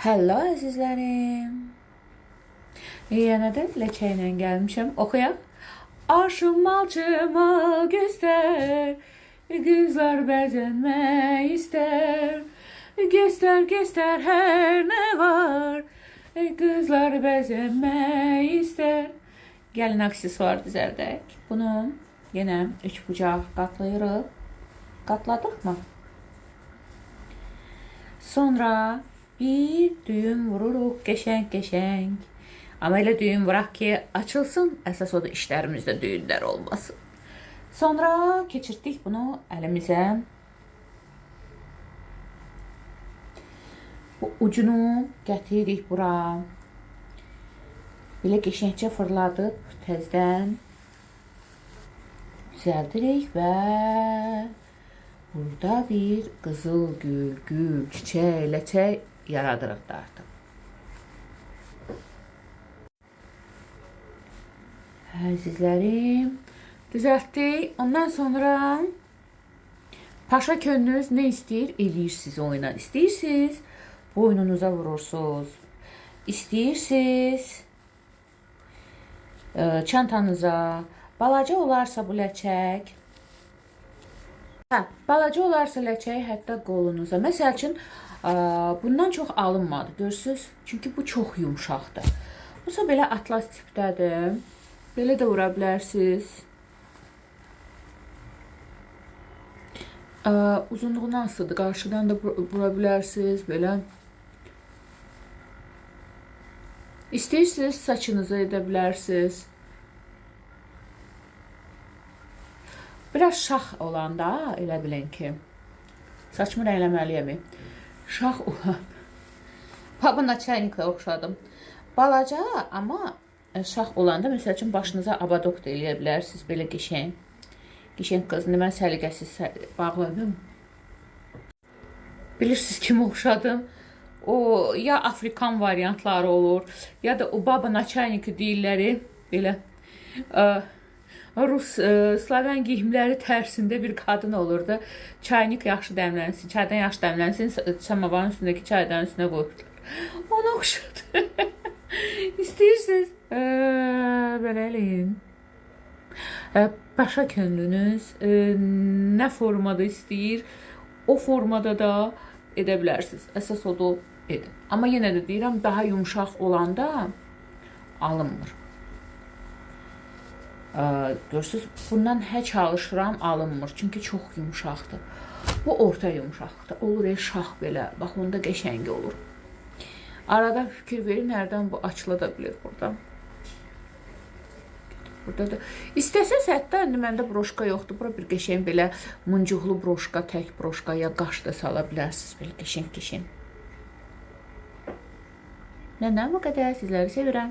Hello əzizlərim. Yenə də ləkə ilə gəlmişəm. Oxuyaq. Aşınmalçıma göstər, qızlar bəzənmək istər. Göstər, göstər hər nə var, qızlar bəzənmək istər. Gəlin aksesuar düzəldək. Bunu yenə 3 bucaq qatlayırıq. Qatladıq mı? Sonra bir düğüm vururuq, qəşəng. Amma elə düğüm vuraq ki, açılsın. Əsas o da işlərimizdə düğünlər olmasın. Sonra keçirtdik bunu əlimizə. Bu ucunu gətiririk bura. Belə qəşəngcə fırladıb təzdən düzəldirik və burada bir qızıl gül, çiçək, ləçək yaradırıq da artıq. Əzizlərim, düzəltdik. Ondan sonra paşa könlünüz nə istəyir, eləyirsiniz oyuna. İstəyirsiniz, boynunuza vurursunuz. İstəyirsiniz, çantanıza. Balaca olarsa bu ləçək, balaca olarsa ləçək hətta qolunuza. Məsəl üçün, bundan çox alınmadı, görürsünüz? Çünki bu çox yumşaqdır. Busa belə atlas tipdədir. Belə də vura bilərsiniz. Uzunluğu nasıldır? Qarşıdan da vura bilərsiniz. Belə. İstəyirsiniz, saçınızı edə bilərsiniz. Biraz şax olanda, elə bilin ki, saçımı rəngləməliyəm. Şax olan. Babına çayniklə oxşadım. Balaca, amma şax olanda, məsəl üçün, başınıza abadok da eləyə bilərsiniz. Belə qəşəng. Qəşəng qızını mən səliqəsiz bağladım. Bilirsiniz kimi oxşadım? O, ya Afrikan variantları olur, ya da o baba naçayniki deyirləri, belə Rus, Slaven geyimləri tərsində bir qadın olurdu. Çaynik yaxşı dəmlənsin, çaydan yaxşı dəmlənsin, samavarın üstündəki çaydan üstünə qoyurlar. Ona oxşadı. İstəyirsiniz, belə eləyin. Paşa könlünüz nə formada istəyir, o formada da edə bilərsiniz. Əsas o da edin. Amma yenə də deyirəm, daha yumşaq olanda alınmır. Görürsünüz, bundan çalışıram, alınmır. Çünki çox yumşaqdır. Bu orta yumşaqdır. Olur şax belə. Bax, onda qəşəng olur. Arada fikir verin, hərdən bu açıla da bilir burada. Burada da. İstəsəz, hətta indi məndə broşka yoxdur. Bura bir qəşəng belə muncuqlu broşka, tək broşka ya qaş da sala bilərsiniz. Belə qəşəng. Nənə, bu qədər. Sizləri sevirəm.